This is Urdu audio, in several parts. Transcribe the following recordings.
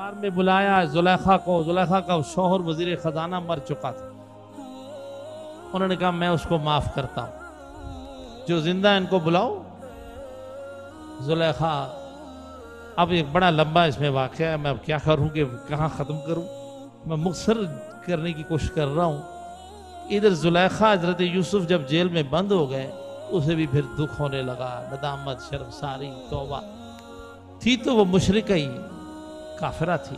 دربار میں بلایا زلیخا کو. زلیخا کا شوہر وزیر خزانہ مر چکا تھا. انہوں نے کہا میں اس کو معاف کرتا ہوں, جو زندہ ان کو بلاؤ. زلیخا, اب ایک بڑا لمبا اس میں واقعہ ہے, میں اب کیا کروں کہ کہاں ختم کروں, میں مختصر کرنے کی کوشش کر رہا ہوں. ادھر زلیخا حضرت یوسف جب جیل میں بند ہو گئے, اسے بھی پھر دکھ ہونے لگا, ندامت, شرمساری, توبہ تھی تو وہ مشرکہ ہی, کافرہ تھی.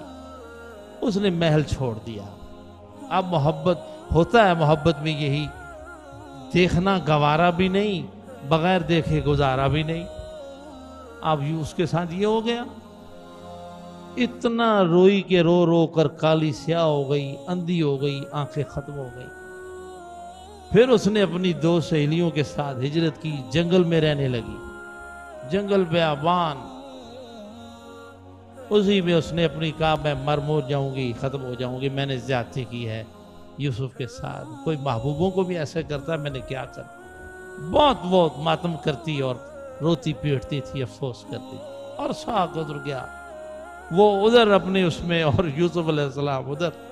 اس نے محل چھوڑ دیا. اب محبت ہوتا ہے, محبت میں یہی دیکھنا گوارا بھی نہیں, بغیر دیکھے گزارا بھی نہیں. اب اس کے ساتھ یہ ہو گیا, اتنا روئی کہ رو رو کر کالی سیاہ ہو گئی, اندھی ہو گئی, آنکھیں ختم ہو گئی. پھر اس نے اپنی 2 سہیلیوں کے ساتھ ہجرت کی, جنگل میں رہنے لگی, جنگل بیابان. اسی میں اس نے اپنی کہا میں مر جاؤں گی, ختم ہو جاؤں گی, میں نے زیادتی کی ہے یوسف کے ساتھ. کوئی محبوبوں کو بھی ایسے کرتا ہے, میں نے کیا کر. بہت بہت ماتم کرتی اور روتی پیٹتی تھی, افسوس کرتی. اور سا گزر گیا, وہ ادھر اپنے اس میں, اور یوسف علیہ السلام ادھر.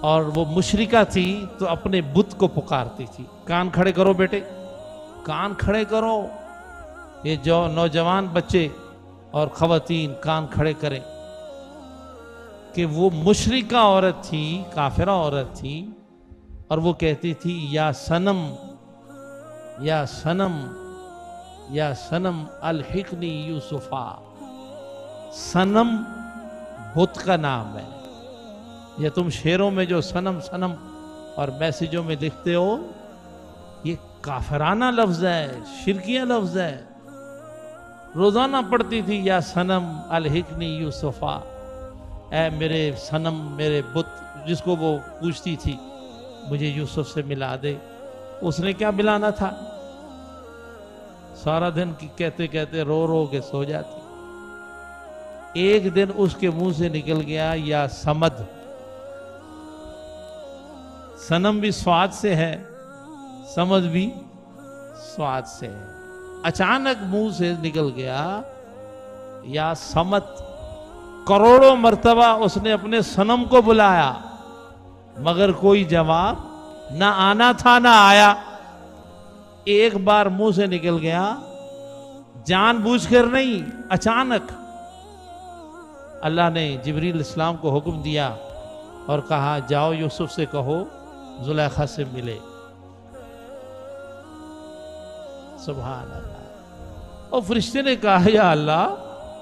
اور وہ مشرکہ تھی تو اپنے بت کو پکارتی تھی. کان کھڑے کرو بیٹے, کان کھڑے کرو. یہ جو نوجوان بچے اور خواتین کان کھڑے کریں کہ وہ مشرکہ عورت تھی, کافرہ عورت تھی, اور وہ کہتی تھی یا صنم, یا صنم, یا صنم الحقنی یوسفا. صنم بت کا نام ہے. یہ تم شعروں میں جو صنم صنم اور میسیجوں میں لکھتے ہو, یہ کافرانہ لفظ ہے, شرکیہ لفظ ہے. روزانہ پڑھتی تھی یا صنم الحقنی یوسفا, اے میرے صنم, میرے بت, جس کو وہ پوچھتی تھی مجھے یوسف سے ملا دے. اس نے کیا ملانا تھا, سارا دن کہتے کہتے رو رو کے سو جاتی. ایک دن اس کے منہ سے نکل گیا یا سمد. صنم بھی سواد سے ہے, سمد بھی سواد سے ہے. اچانک منہ سے نکل گیا یا سمت. کروڑوں مرتبہ اس نے اپنے صنم کو بلایا, مگر کوئی جواب نہ آنا تھا نہ آیا. ایک بار منہ سے نکل گیا, جان بوجھ کر نہیں, اچانک. اللہ نے جبریل السلام کو حکم دیا اور کہا جاؤ یوسف سے کہو زلیخا سے ملے. سبحان اللہ. اور فرشتے نے کہا یا اللہ,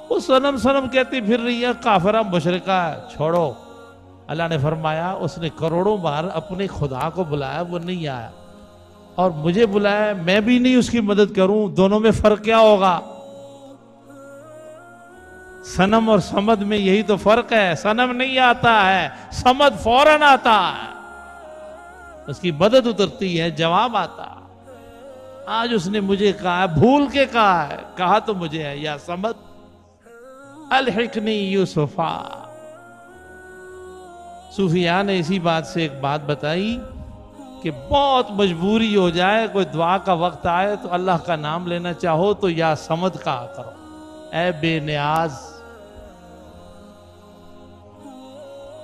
وہ صنم صنم کہتی پھر رہی ہے, کافرہ مشرکہ ہے, چھوڑو. اللہ نے فرمایا اس نے کروڑوں بار اپنے خدا کو بلایا, وہ نہیں آیا, اور مجھے بلایا, میں بھی نہیں اس کی مدد کروں. دونوں میں فرق کیا ہوگا؟ صنم اور سمد میں یہی تو فرق ہے. صنم نہیں آتا ہے, سمد فوراً آتا ہے, اس کی مدد اترتی ہے, جواب آتا. آج اس نے مجھے کہا, بھول کے کہا ہے, کہا تو مجھے ہے یا سمد الحقنی یوسفا. صوفیاء نے اسی بات سے ایک بات بتائی کہ بہت مجبوری ہو جائے, کوئی دعا کا وقت آئے تو اللہ کا نام لینا چاہو تو یا سمد کہا کرو, اے بے نیاز,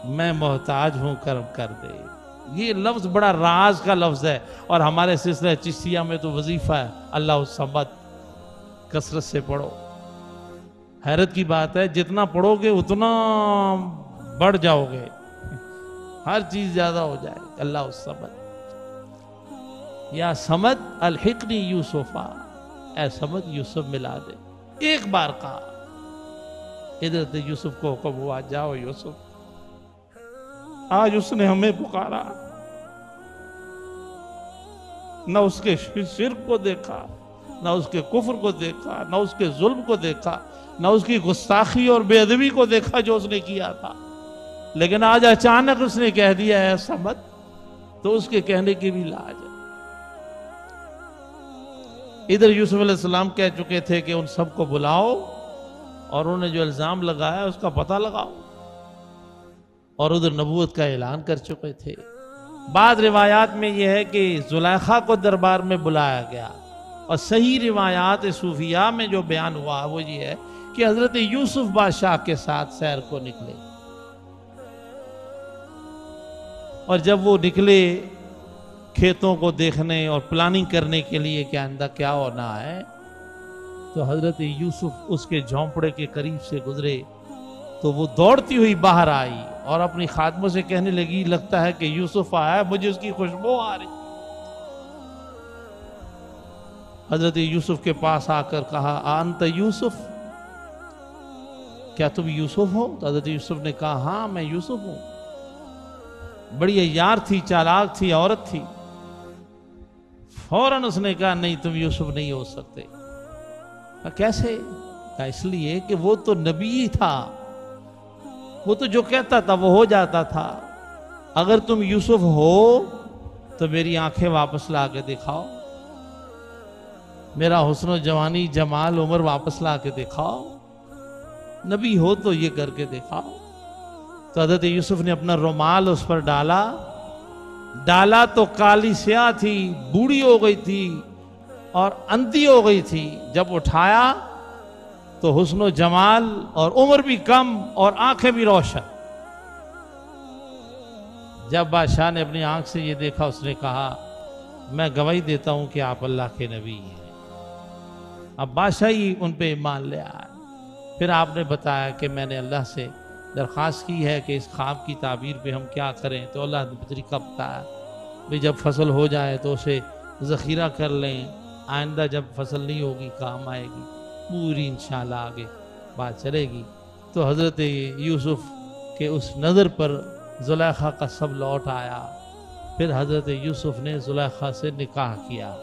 میں محتاج ہوں, کرم کر دے. یہ لفظ بڑا راز کا لفظ ہے, اور ہمارے سلسلہ چشتیہ میں تو وظیفہ ہے اللہ الصمد, کثرت سے پڑھو. حیرت کی بات ہے, جتنا پڑھو گے اتنا بڑھ جاؤ گے, ہر چیز زیادہ ہو جائے. اللہ الصمد, یا سمد الحقنی یوسفا, اے سمد یوسف ملا دے. ایک بار کہا. حضرت یوسف کو حکم ہوا جاؤ یوسف. آج اس نے ہمیں پکارا, نہ اس کے شرک کو دیکھا, نہ اس کے کفر کو دیکھا, نہ اس کے ظلم کو دیکھا, نہ اس کی گستاخی اور بے ادبی کو دیکھا جو اس نے کیا تھا. لیکن آج اچانک اس نے کہہ دیا ہے سمد, تو اس کے کہنے کی بھی لاج ہے. ادھر یوسف علیہ السلام کہہ چکے تھے کہ ان سب کو بلاؤ اور انہوں نے جو الزام لگایا اس کا پتہ لگاؤ, اور ادھر نبوت کا اعلان کر چکے تھے. بعض روایات میں یہ ہے کہ زلیخا کو دربار میں بلایا گیا, اور صحیح روایات صوفیاء میں جو بیان ہوا وہ یہ ہے کہ حضرت یوسف بادشاہ کے ساتھ سیر کو نکلے، اور جب وہ نکلے کھیتوں کو دیکھنے اور پلاننگ کرنے کے لیے کہ آئندہ کیا ہونا ہے، تو حضرت یوسف اس کے جھونپڑے کے قریب سے گزرے تو وہ دوڑتی ہوئی باہر آئی اور اپنی خادموں سے کہنے لگی لگتا ہے کہ یوسف آیا ہے، مجھے اس کی خوشبو آ رہی۔ حضرت یوسف کے پاس آ کر کہا انت یوسف، کیا تم یوسف ہو؟ تو حضرت یوسف نے کہا ہاں میں یوسف ہوں۔ بڑی عیار تھی، چالاک تھی، عورت تھی، فوراً اس نے کہا نہیں تم یوسف نہیں ہو سکتے۔ کہا کیسے؟ کہا اس لیے کہ وہ تو نبی تھا، وہ تو جو کہتا تھا وہ ہو جاتا تھا، اگر تم یوسف ہو تو میری آنکھیں واپس لا کے دکھاؤ، میرا حسن و جوانی جمال عمر واپس لا کے دکھاؤ، نبی ہو تو یہ کر کے دکھاؤ۔ تو حضرت یوسف نے اپنا رومال اس پر ڈالا تو کالی سیاہ تھی، بوڑھی ہو گئی تھی اور اندھی ہو گئی تھی، جب اٹھایا تو حسن و جمال اور عمر بھی کم اور آنکھیں بھی روشن۔ جب بادشاہ نے اپنی آنکھ سے یہ دیکھا، اس نے کہا میں گواہی دیتا ہوں کہ آپ اللہ کے نبی ہیں۔ اب بادشاہ ہی ان پہ ایمان لے آیا۔ پھر آپ نے بتایا کہ میں نے اللہ سے درخواست کی ہے کہ اس خواب کی تعبیر پہ ہم کیا کریں، تو اللہ نے طریقہ بتایا بھی جب فصل ہو جائے تو اسے ذخیرہ کر لیں، آئندہ جب فصل نہیں ہوگی کام آئے گی، پوری انشاءاللہ آگے بات چلے گی۔ تو حضرت یوسف کے اس نظر پر زلیخا کا سب لوٹ آیا۔ پھر حضرت یوسف نے زلیخا سے نکاح کیا،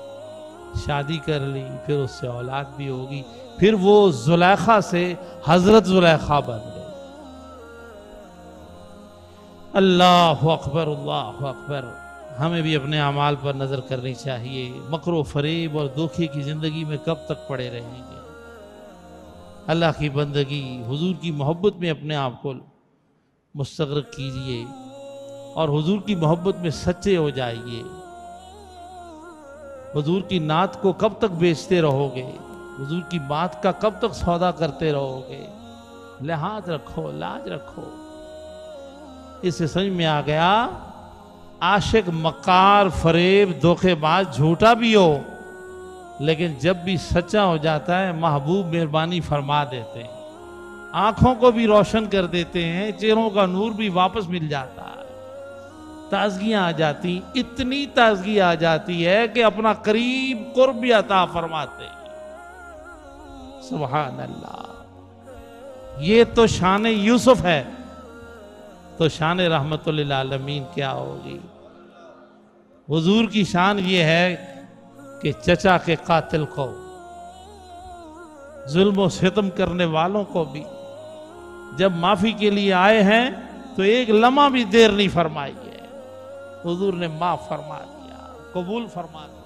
شادی کر لی، پھر اس سے اولاد بھی ہوگی، پھر وہ زلیخا سے حضرت زلیخا بن گئے۔ اللہ اکبر، اللہ اکبر۔ ہمیں بھی اپنے اعمال پر نظر کرنی چاہیے۔ مکر و فریب اور دھوکے کی زندگی میں کب تک پڑے رہیں گے؟ اللہ کی بندگی، حضور کی محبت میں اپنے آپ کو مستغرق کیجئے اور حضور کی محبت میں سچے ہو جائیے۔ حضور کی نعت کو کب تک بیچتے رہو گے؟ حضور کی بات کا کب تک سودا کرتے رہو گے؟ لحاظ رکھو، لاج رکھو۔ اس سے سمجھ میں آ گیا عاشق مکار، فریب، دھوکے باز، جھوٹا بھی ہو لیکن جب بھی سچا ہو جاتا ہے محبوب مہربانی فرما دیتے ہیں، آنکھوں کو بھی روشن کر دیتے ہیں، چہروں کا نور بھی واپس مل جاتا ہے، تازگیاں آ جاتی، اتنی تازگی آ جاتی ہے کہ اپنا قریب قرب بھی عطا فرماتے ہیں۔ سبحان اللہ۔ یہ تو شان یوسف ہے، تو شان رحمت للعالمین کیا ہوگی؟ حضور کی شان یہ ہے کہ چچا کے قاتل کو، ظلم و ستم کرنے والوں کو بھی جب معافی کے لیے آئے ہیں تو ایک لمحہ بھی دیر نہیں فرمائی ہے، حضور نے معاف فرما دیا، قبول فرما دیا۔